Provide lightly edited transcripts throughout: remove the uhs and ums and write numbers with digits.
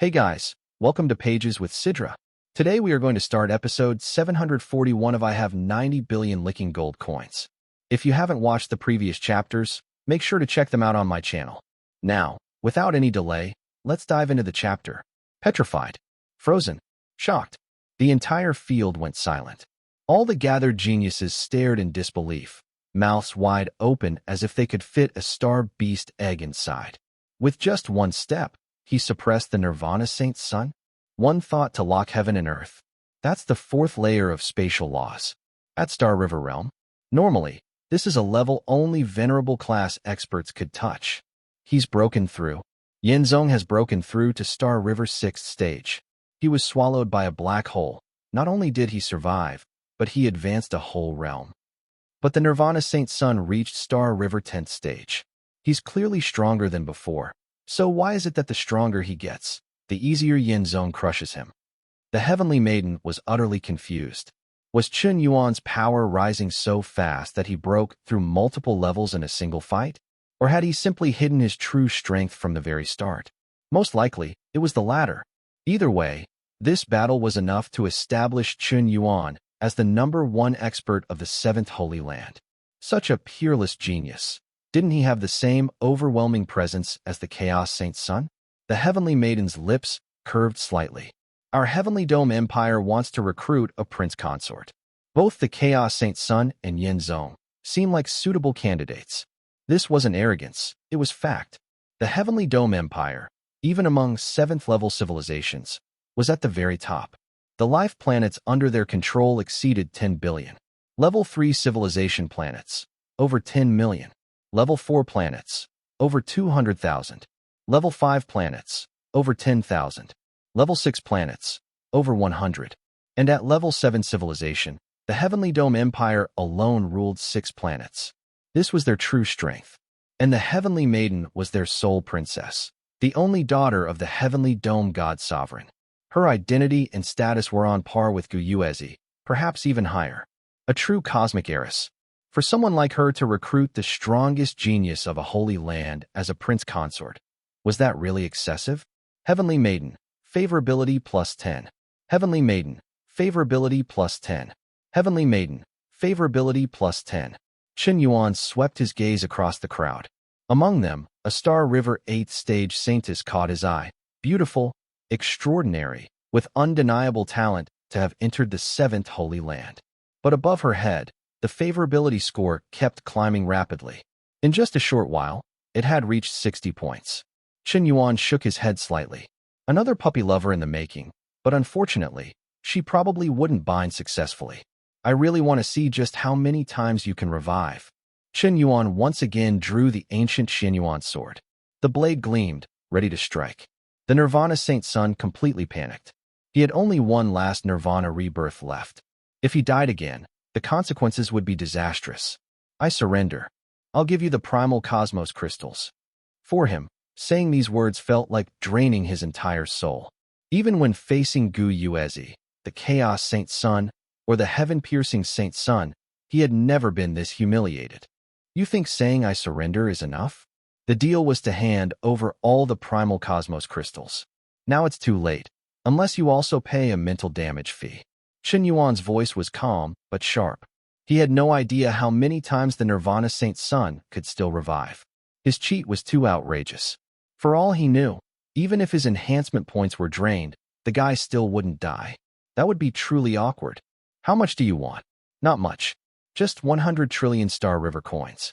Hey guys, welcome to Pages with Sidra. Today we are going to start episode 741 of I Have 90 Billion Licking Gold Coins. If you haven't watched the previous chapters, make sure to check them out on my channel. Now, without any delay, let's dive into the chapter. Petrified, frozen, shocked. The entire field went silent. All the gathered geniuses stared in disbelief, mouths wide open as if they could fit a star beast egg inside. With just one step, he suppressed the Nirvana Saint's son? One thought to lock heaven and earth. That's the fourth layer of spatial laws. At Star River Realm, normally, this is a level only venerable class experts could touch. He's broken through. Yinzong has broken through to Star River's 6th stage. He was swallowed by a black hole. Not only did he survive, but he advanced a whole realm. But the Nirvana Saint's son reached Star River 10th stage. He's clearly stronger than before. So why is it that the stronger he gets, the easier Yinzong crushes him? The Heavenly Maiden was utterly confused. Was Chen Yuan's power rising so fast that he broke through multiple levels in a single fight? Or had he simply hidden his true strength from the very start? Most likely, it was the latter. Either way, this battle was enough to establish Chen Yuan as the #1 expert of the 7th Holy Land. Such a peerless genius. Didn't he have the same overwhelming presence as the Chaos Saint's son? The Heavenly Maiden's lips curved slightly. Our Heavenly Dome Empire wants to recruit a prince consort. Both the Chaos Saint's son and Yinzong seem like suitable candidates. This wasn't arrogance, it was fact. The Heavenly Dome Empire, even among 7th-level civilizations, was at the very top. The life planets under their control exceeded 10 billion. Level 3 civilization planets, over 10 million. Level 4 planets, over 200,000. Level 5 planets, over 10,000. Level 6 planets, over 100. And at Level 7 civilization, the Heavenly Dome Empire alone ruled 6 planets. This was their true strength. And the Heavenly Maiden was their sole princess, the only daughter of the Heavenly Dome God Sovereign. Her identity and status were on par with Gu Yuezi, perhaps even higher. A true cosmic heiress. For someone like her to recruit the strongest genius of a holy land as a prince consort, was that really excessive? Heavenly Maiden, favorability plus 10. Heavenly Maiden, favorability plus 10. Heavenly Maiden, favorability plus 10. Chen Yuan swept his gaze across the crowd. Among them, a Star River 8th stage saintess caught his eye. Beautiful, extraordinary, with undeniable talent to have entered the 7th Holy Land. But above her head, the favorability score kept climbing rapidly. In just a short while, it had reached 60 points. Chen Yuan shook his head slightly. Another puppy lover in the making, but unfortunately, she probably wouldn't bind successfully. I really want to see just how many times you can revive. Chen Yuan once again drew the ancient Xianyuan sword. The blade gleamed, ready to strike. The Nirvana Saint's son completely panicked. He had only one last Nirvana rebirth left. If he died again, the consequences would be disastrous. I surrender. I'll give you the primal cosmos crystals. For him, saying these words felt like draining his entire soul. Even when facing Gu Yuezi, the Chaos Saint's son, or the heaven-piercing Saint's son, he had never been this humiliated. You think saying I surrender is enough? The deal was to hand over all the primal cosmos crystals. Now it's too late, unless you also pay a mental damage fee. Chen Yuan's voice was calm, but sharp. He had no idea how many times the Nirvana Saint's son could still revive. His cheat was too outrageous. For all he knew, even if his enhancement points were drained, the guy still wouldn't die. That would be truly awkward. How much do you want? Not much. Just 100 trillion Star River coins.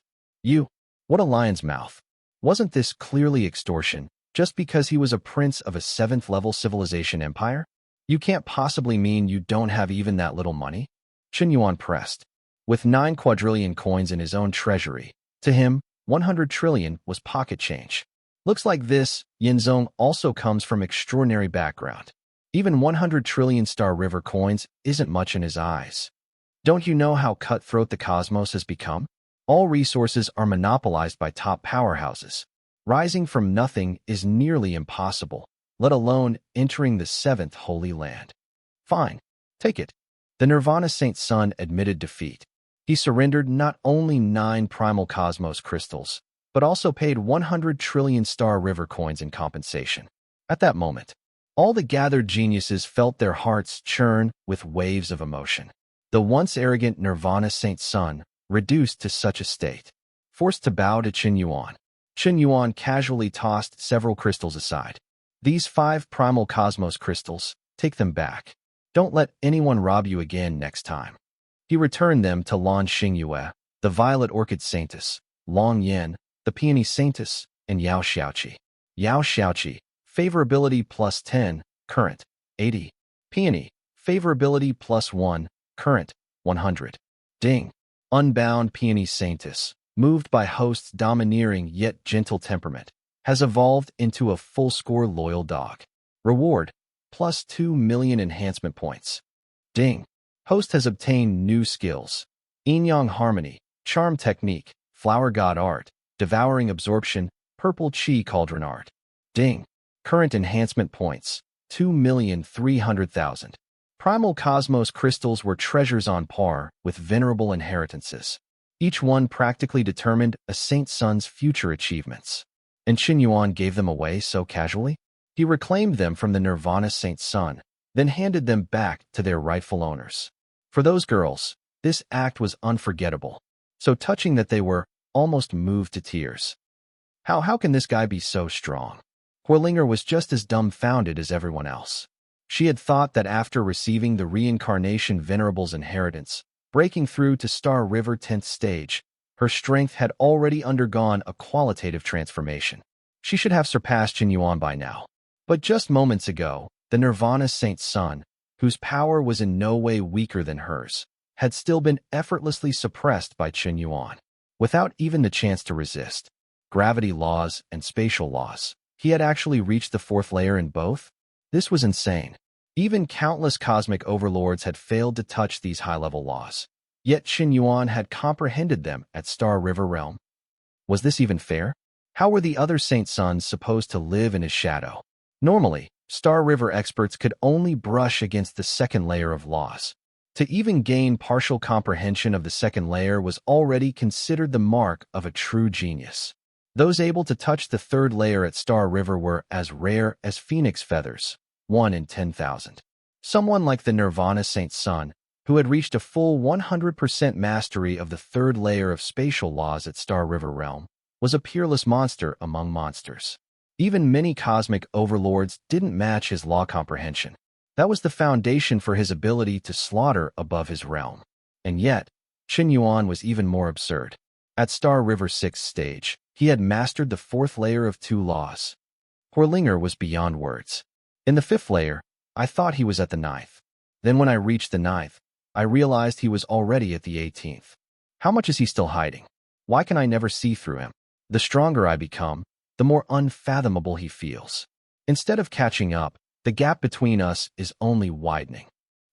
What a lion's mouth. Wasn't this clearly extortion, just because he was a prince of a 7th-level civilization empire? You can't possibly mean you don't have even that little money? Chen Yuan pressed. With 9 quadrillion coins in his own treasury, to him, 100 trillion was pocket change. Looks like this, Yinzong also comes from extraordinary background. Even 100 trillion Star River coins isn't much in his eyes. Don't you know how cutthroat the cosmos has become? All resources are monopolized by top powerhouses. Rising from nothing is nearly impossible, let alone entering the 7th Holy Land. Fine, take it. The Nirvana Saint's son admitted defeat. He surrendered not only 9 primal cosmos crystals, but also paid 100 trillion Star River coins in compensation. At that moment, All the gathered geniuses felt their hearts churn with waves of emotion. The once arrogant Nirvana Saint's son, reduced to such a state, forced to bow to Chen Yuan. Chen Yuan casually tossed several crystals aside. These 5 primal cosmos crystals, take them back. Don't let anyone rob you again next time. He returned them to Lan Xingyue, the Violet Orchid Saintess, Long Yin, the Peony Saintess, and Yao Xiaoqi. Yao Xiaoqi, favorability plus 10, current, 80. Peony, favorability plus 1, current, 100. Ding. Unbound Peony Saintess, moved by host's domineering yet gentle temperament, has evolved into a full-score loyal dog. Reward, plus 2 million enhancement points. Ding. Host has obtained new skills. Yin-Yang Harmony, Charm Technique, Flower God Art, Devouring Absorption, Purple Chi Cauldron Art. Ding. Current enhancement points, 2,300,000. Primal Cosmos crystals were treasures on par with venerable inheritances. Each one practically determined a saint's son's future achievements. And Chen Yuan gave them away so casually? He reclaimed them from the Nirvana Saint's son, then handed them back to their rightful owners. For those girls, this act was unforgettable, so touching that they were almost moved to tears. How can this guy be so strong? Horlinger was just as dumbfounded as everyone else. She had thought that after receiving the reincarnation Venerable's inheritance, breaking through to Star River 10th stage, her strength had already undergone a qualitative transformation. She should have surpassed Chen Yuan by now. But just moments ago, the Nirvana Saint's son, whose power was in no way weaker than hers, had still been effortlessly suppressed by Chen Yuan, without even the chance to resist. Gravity laws and spatial laws. He had actually reached the 4th layer in both? This was insane. Even countless cosmic overlords had failed to touch these high-level laws. Yet Chen Yuan had comprehended them at Star River Realm. Was this even fair? How were the other Saint Sons supposed to live in his shadow? Normally, Star River experts could only brush against the 2nd layer of laws. To even gain partial comprehension of the 2nd layer was already considered the mark of a true genius. Those able to touch the 3rd layer at Star River were as rare as phoenix feathers, 1 in 10,000. Someone like the Nirvana Saint's son, who had reached a full 100% mastery of the 3rd layer of spatial laws at Star River Realm, was a peerless monster among monsters. Even many cosmic overlords didn't match his law comprehension. That was the foundation for his ability to slaughter above his realm. And yet, Chen Yuan was even more absurd. At Star River 6th stage, he had mastered the 4th layer of 2 laws. Horlinger was beyond words. In the 5th layer, I thought he was at the 9th. Then when I reached the 9th, I realized he was already at the 18th. How much is he still hiding? Why can I never see through him? The stronger I become, the more unfathomable he feels. Instead of catching up, the gap between us is only widening.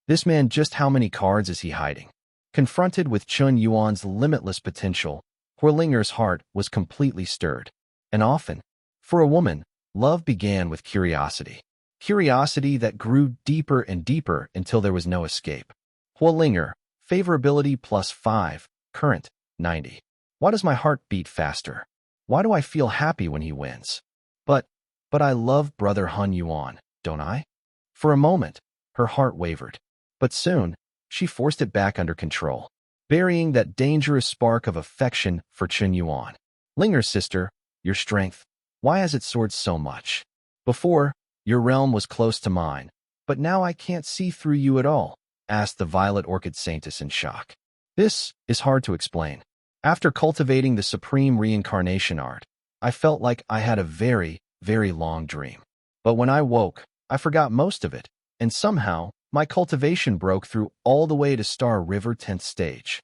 This man, just how many cards is he hiding? Confronted with Chen Yuan's limitless potential, Horlinger's heart was completely stirred. And often, for a woman, love began with curiosity. Curiosity that grew deeper and deeper until there was no escape. Horlinger, favorability plus 5, current, 90. Why does my heart beat faster? Why do I feel happy when he wins? But I love Brother Hun Yuan, don't I? For a moment, her heart wavered. But soon, she forced it back under control, burying that dangerous spark of affection for Chen Yuan. Linger's sister, your strength, why has it soared so much? Before, your realm was close to mine, but now I can't see through you at all, asked the Violet Orchid Saintess in shock. This is hard to explain. After cultivating the supreme reincarnation art, I felt like I had a very, very long dream. But when I woke, I forgot most of it, and somehow, my cultivation broke through all the way to Star River 10th stage.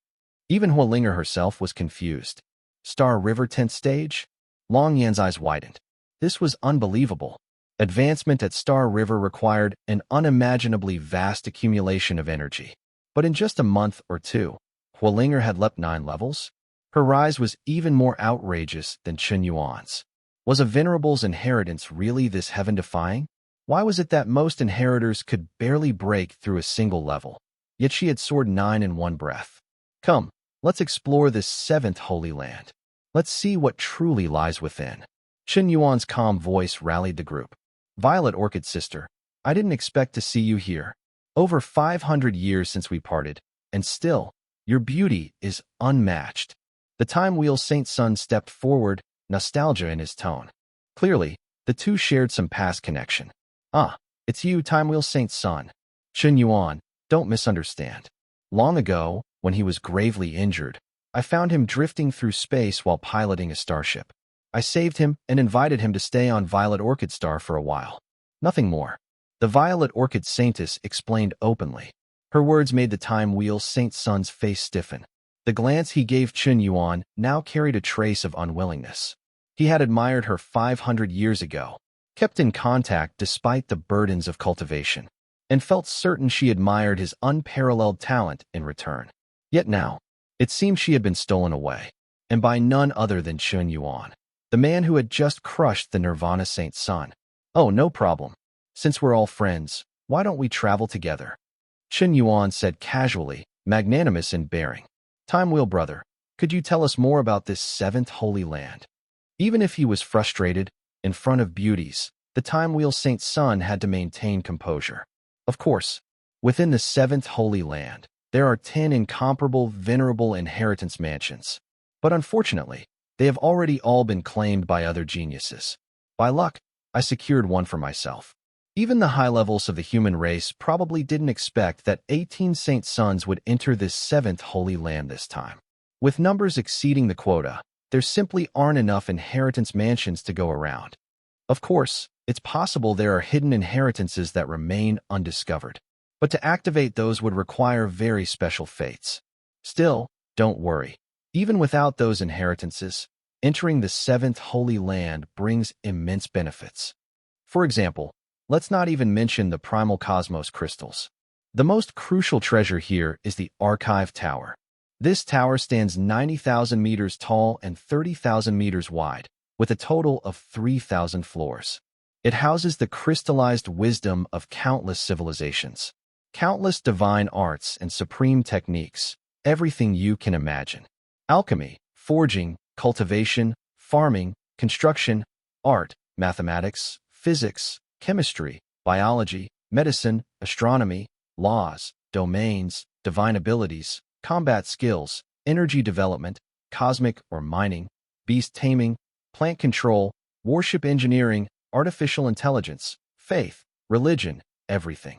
Even Horlinger herself was confused. Star River 10th stage? Long Yan's eyes widened. This was unbelievable. Advancement at Star River required an unimaginably vast accumulation of energy. But in just a month or two, Horlinger had leapt 9 levels? Her rise was even more outrageous than Chen Yuan's. Was a Venerable's inheritance really this heaven-defying? Why was it that most inheritors could barely break through a single level? Yet she had soared 9 in one breath. Come, let's explore this 7th holy land. Let's see what truly lies within. Chen Yuan's calm voice rallied the group. Violet Orchid sister, I didn't expect to see you here. Over 500 years since we parted, and still, your beauty is unmatched. The Time Wheel Saint Sun stepped forward, nostalgia in his tone. Clearly, the two shared some past connection. Ah, it's you, Time Wheel Saint Sun. Chen Yuan, don't misunderstand. Long ago, when he was gravely injured, I found him drifting through space while piloting a starship. I saved him and invited him to stay on Violet Orchid Star for a while. Nothing more. The Violet Orchid Saintess explained openly. Her words made the Time Wheel Saint Sun's face stiffen. The glance he gave Chen Yuan now carried a trace of unwillingness. He had admired her 500 years ago, kept in contact despite the burdens of cultivation, and felt certain she admired his unparalleled talent in return. Yet now, it seemed she had been stolen away, and by none other than Chen Yuan, the man who had just crushed the Nirvana Saint Sun. Oh, no problem. Since we're all friends, why don't we travel together? Chen Yuan said casually, magnanimous in bearing. Time Wheel brother, could you tell us more about this seventh holy land? Even if he was frustrated, in front of beauties, the Time Wheel Saint Sun had to maintain composure. Of course, within the seventh holy land, there are 10 incomparable, venerable inheritance mansions. But unfortunately, they have already all been claimed by other geniuses. By luck, I secured one for myself. Even the high levels of the human race probably didn't expect that 18 Saint Sons would enter this seventh holy land this time. With numbers exceeding the quota, there simply aren't enough inheritance mansions to go around. Of course, it's possible there are hidden inheritances that remain undiscovered, but to activate those would require very special fates. Still, don't worry. Even without those inheritances, entering the seventh holy land brings immense benefits. For example, let's not even mention the primal cosmos crystals. The most crucial treasure here is the Archive Tower. This tower stands 90,000 meters tall and 30,000 meters wide, with a total of 3,000 floors. It houses the crystallized wisdom of countless civilizations, countless divine arts and supreme techniques, everything you can imagine. Alchemy, forging, cultivation, farming, construction, art, mathematics, physics, chemistry, biology, medicine, astronomy, laws, domains, divine abilities, combat skills, energy development, cosmic or mining, beast taming, plant control, warship engineering, artificial intelligence, faith, religion, everything.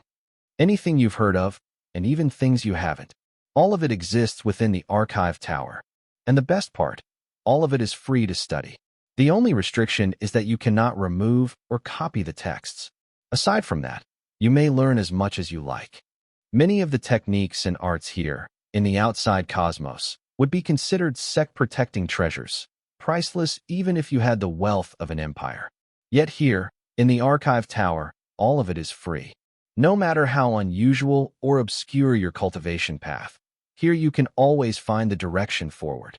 Anything you've heard of, and even things you haven't. All of it exists within the Archive Tower. And the best part, all of it is free to study. The only restriction is that you cannot remove or copy the texts. Aside from that, you may learn as much as you like. Many of the techniques and arts here, in the outside cosmos, would be considered sect-protecting treasures, priceless even if you had the wealth of an empire. Yet here, in the Archive Tower, all of it is free. No matter how unusual or obscure your cultivation path, here you can always find the direction forward.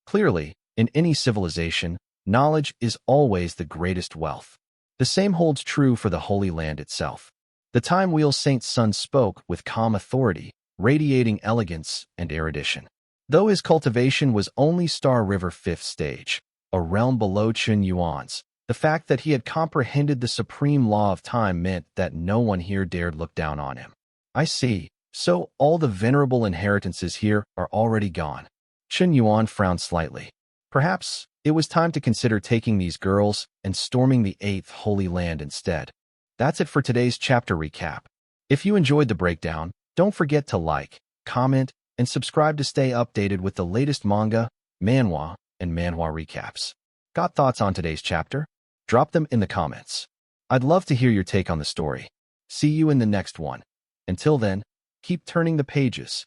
Clearly, in any civilization, knowledge is always the greatest wealth. The same holds true for the Holy Land itself. The Time Wheel Saint Sun spoke with calm authority, radiating elegance and erudition. Though his cultivation was only Star River 5th stage, a realm below Chen Yuan's, the fact that he had comprehended the supreme law of time meant that no one here dared look down on him. I see. So all the venerable inheritances here are already gone. Chen Yuan frowned slightly. Perhaps it was time to consider taking these girls and storming the 8th Holy Land instead. That's it for today's chapter recap. If you enjoyed the breakdown, don't forget to like, comment, and subscribe to stay updated with the latest manga, manhwa, and manhwa recaps. Got thoughts on today's chapter? Drop them in the comments. I'd love to hear your take on the story. See you in the next one. Until then, keep turning the pages.